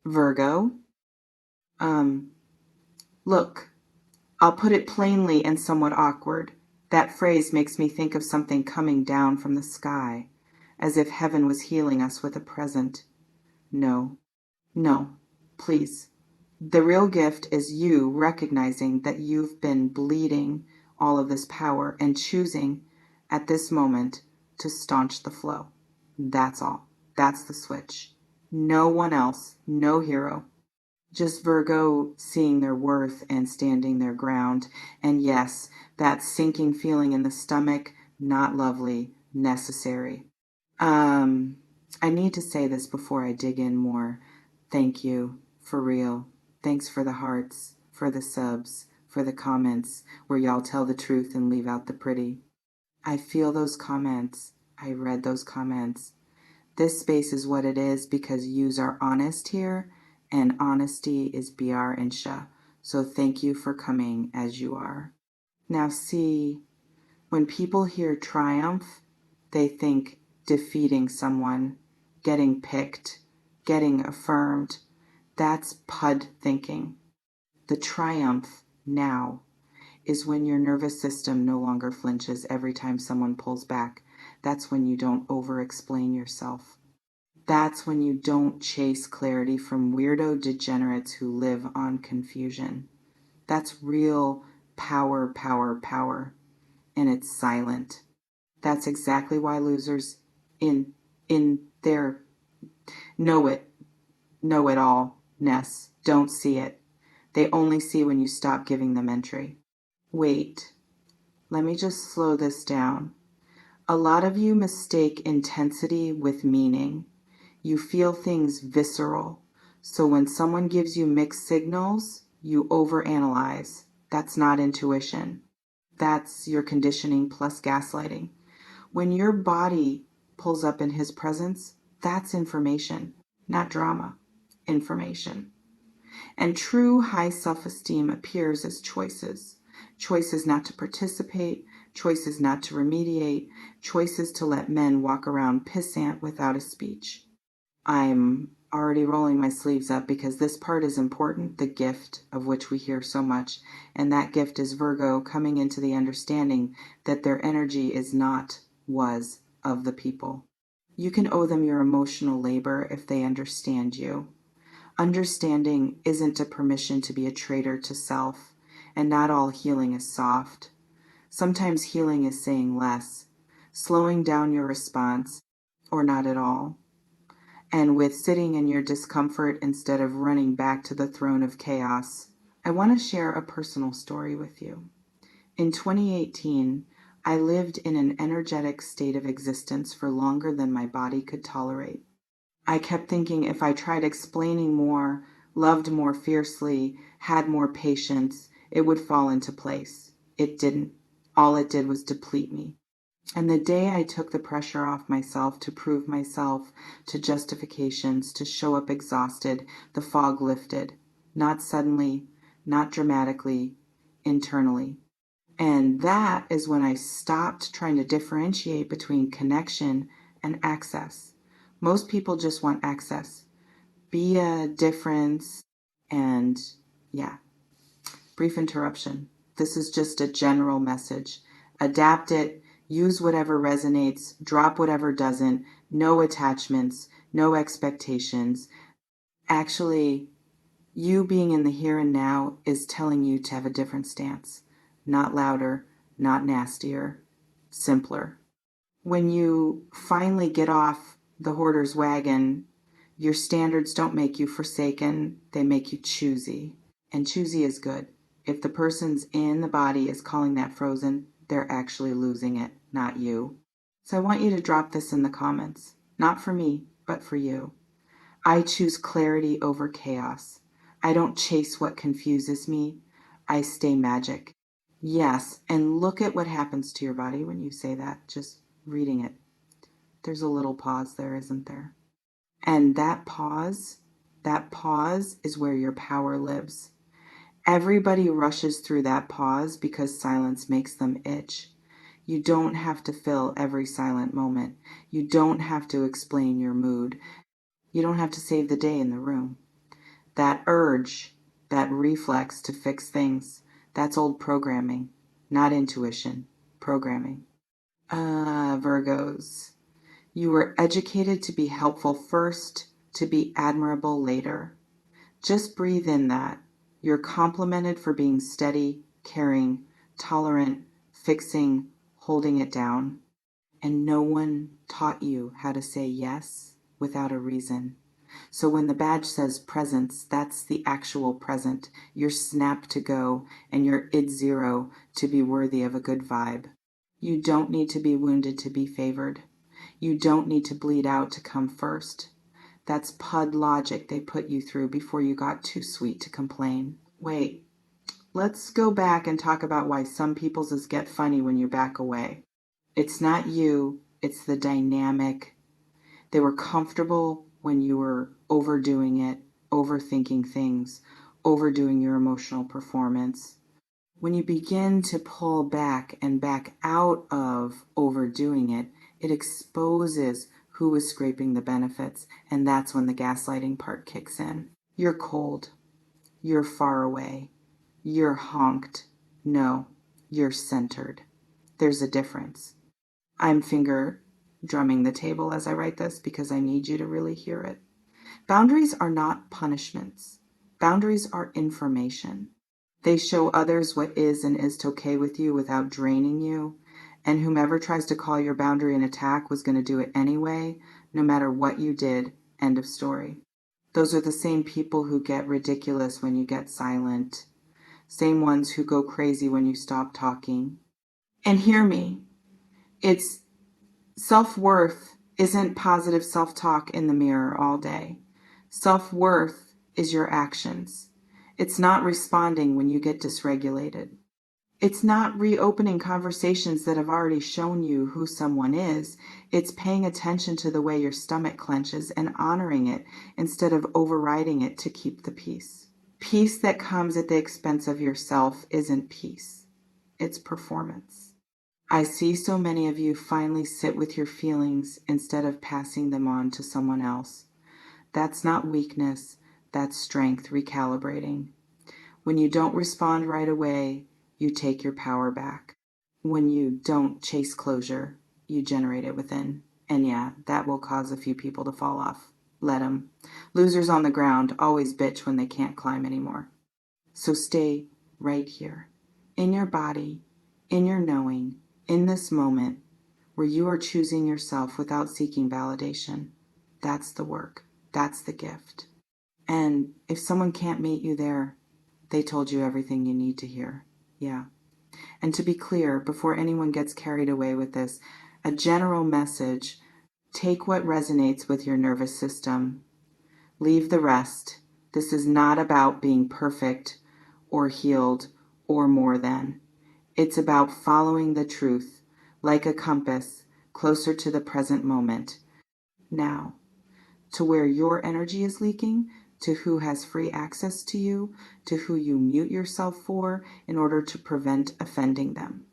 Virgo, um, look, I'll put it plainly and somewhat awkward. That phrase makes me think of something coming down from the sky, as if heaven was healing us with a present. No, no, please. The real gift is you recognizing that you've been bleeding all of this power and choosing at this moment to staunch the flow. That's all. That's the switch. No one else, no hero. Just Virgo seeing their worth and standing their ground. And yes, that sinking feeling in the stomach, not lovely, necessary. Um, I need to say this before I dig in more. Thank you, for real. Thanks for the hearts, for the subs, for the comments where y'all tell the truth and leave out the pretty. I feel those comments. I read those comments. This space is what it is because yous are honest here, and honesty is BR and Sha. So thank you for coming as you are. Now see, when people hear triumph, they think defeating someone, getting picked, getting affirmed. That's PUD thinking. The triumph now is when your nervous system no longer flinches every time someone pulls back. That's when you don't over-explain yourself. That's when you don't chase clarity from weirdo degenerates who live on confusion. That's real power, power, power. And it's silent. That's exactly why losers in their know it all-ness don't see it. They only see when you stop giving them entry. Wait, let me just slow this down. A lot of you mistake intensity with meaning. You feel things visceral. So when someone gives you mixed signals, you overanalyze. That's not intuition. That's your conditioning plus gaslighting. When your body pulls up in his presence, that's information, not drama. Information. And true high self-esteem appears as choices. Choices not to participate, choices not to remediate, choices to let men walk around pissant without a speech. I'm already rolling my sleeves up because this part is important, the gift of which we hear so much. And that gift is Virgo coming into the understanding that their energy is not, was, of the people. You can owe them your emotional labor if they understand you. Understanding isn't a permission to be a traitor to self, and not all healing is soft. Sometimes healing is saying less, slowing down your response, or not at all. And with sitting in your discomfort instead of running back to the throne of chaos, I want to share a personal story with you. In 2018, I lived in an energetic state of existence for longer than my body could tolerate. I kept thinking if I tried explaining more, loved more fiercely, had more patience, it would fall into place. It didn't. All it did was deplete me. And the day I took the pressure off myself to prove myself, to justifications, to show up exhausted, the fog lifted. Not suddenly, not dramatically, internally. And that is when I stopped trying to differentiate between connection and access. Most people just want access. Be a difference. And yeah, brief interruption. This is just a general message. Adapt it. Use whatever resonates, drop whatever doesn't, no attachments, no expectations. Actually, you being in the here and now is telling you to have a different stance. Not louder, not nastier, simpler. When you finally get off the hoarder's wagon, your standards don't make you forsaken, they make you choosy. And choosy is good. If the person's in the body is calling that frozen, they're actually losing it, not you. So I want you to drop this in the comments. Not for me, but for you. I choose clarity over chaos. I don't chase what confuses me. I stay magic. Yes, and look at what happens to your body when you say that, just reading it. There's a little pause there, isn't there? And that pause is where your power lives. Everybody rushes through that pause because silence makes them itch. You don't have to fill every silent moment. You don't have to explain your mood. You don't have to save the day in the room. That urge, that reflex to fix things, that's old programming, not intuition, programming. Virgos. You were educated to be helpful first, to be admirable later. Just breathe in that. You're complimented for being steady, caring, tolerant, fixing, holding it down. And no one taught you how to say yes without a reason. So when the badge says presence, that's the actual present. You're snap to go, and you're id zero to be worthy of a good vibe. You don't need to be wounded to be favored. You don't need to bleed out to come first. That's PUD logic they put you through before you got too sweet to complain. Wait, let's go back and talk about why some people's get funny when you back away. It's not you, it's the dynamic. They were comfortable when you were overdoing it, overthinking things, overdoing your emotional performance. When you begin to pull back and back out of overdoing it, it exposes who is scraping the benefits, and that's when the gaslighting part kicks in. You're cold. You're far away. You're honked. No, you're centered. There's a difference. I'm finger drumming the table as I write this because I need you to really hear it. Boundaries are not punishments. Boundaries are information. They show others what is and isn't okay with you without draining you, and whomever tries to call your boundary an attack was going to do it anyway, no matter what you did. End of story. Those are the same people who get ridiculous when you get silent, same ones who go crazy when you stop talking. And hear me, it's self-worth isn't positive self-talk in the mirror all day. Self-worth is your actions. It's not responding when you get dysregulated. It's not reopening conversations that have already shown you who someone is. It's paying attention to the way your stomach clenches and honoring it instead of overriding it to keep the peace. Peace that comes at the expense of yourself isn't peace. It's performance. I see so many of you finally sit with your feelings instead of passing them on to someone else. That's not weakness, that's strength recalibrating. When you don't respond right away, you take your power back. When you don't chase closure, you generate it within. And yeah, that will cause a few people to fall off. Let them. Losers on the ground always bitch when they can't climb anymore. So stay right here, in your body, in your knowing, in this moment, where you are choosing yourself without seeking validation. That's the work. That's the gift. And if someone can't meet you there, they told you everything you need to hear. Yeah. And to be clear, before anyone gets carried away with this, a general message: take what resonates with your nervous system. Leave the rest. This is not about being perfect or healed or more than. It's about following the truth, like a compass, closer to the present moment. Now, to where your energy is leaking, to who has free access to you, to who you mute yourself for in order to prevent offending them.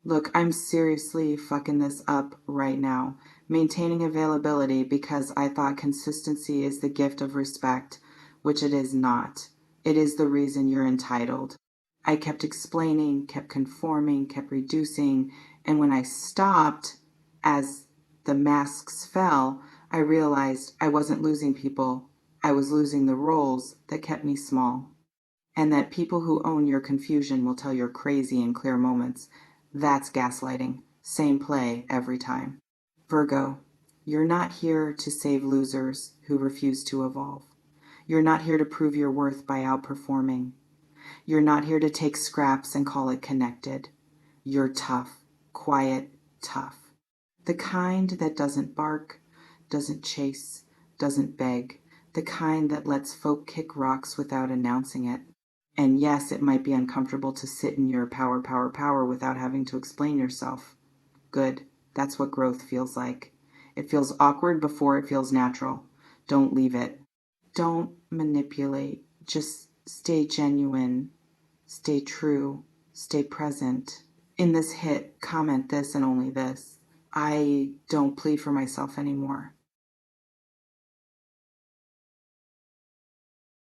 Look, I'm seriously fucking this up right now, maintaining availability because I thought consistency is the gift of respect, which it is not. It is the reason you're entitled. I kept explaining, kept conforming, kept reducing, and when I stopped, as the masks fell, I realized I wasn't losing people. I was losing the roles that kept me small. And that people who own your confusion will tell your crazy in clear moments. That's gaslighting. Same play every time. Virgo, you're not here to save losers who refuse to evolve. You're not here to prove your worth by outperforming. You're not here to take scraps and call it connected. You're tough, quiet, tough. The kind that doesn't bark, doesn't chase, doesn't beg. The kind that lets folk kick rocks without announcing it. And yes, it might be uncomfortable to sit in your power without having to explain yourself. Good. That's what growth feels like. It feels awkward before it feels natural. Don't leave it. Don't manipulate. Just stay genuine. Stay true. Stay present. In this hit, comment this and only this: I don't plead for myself anymore.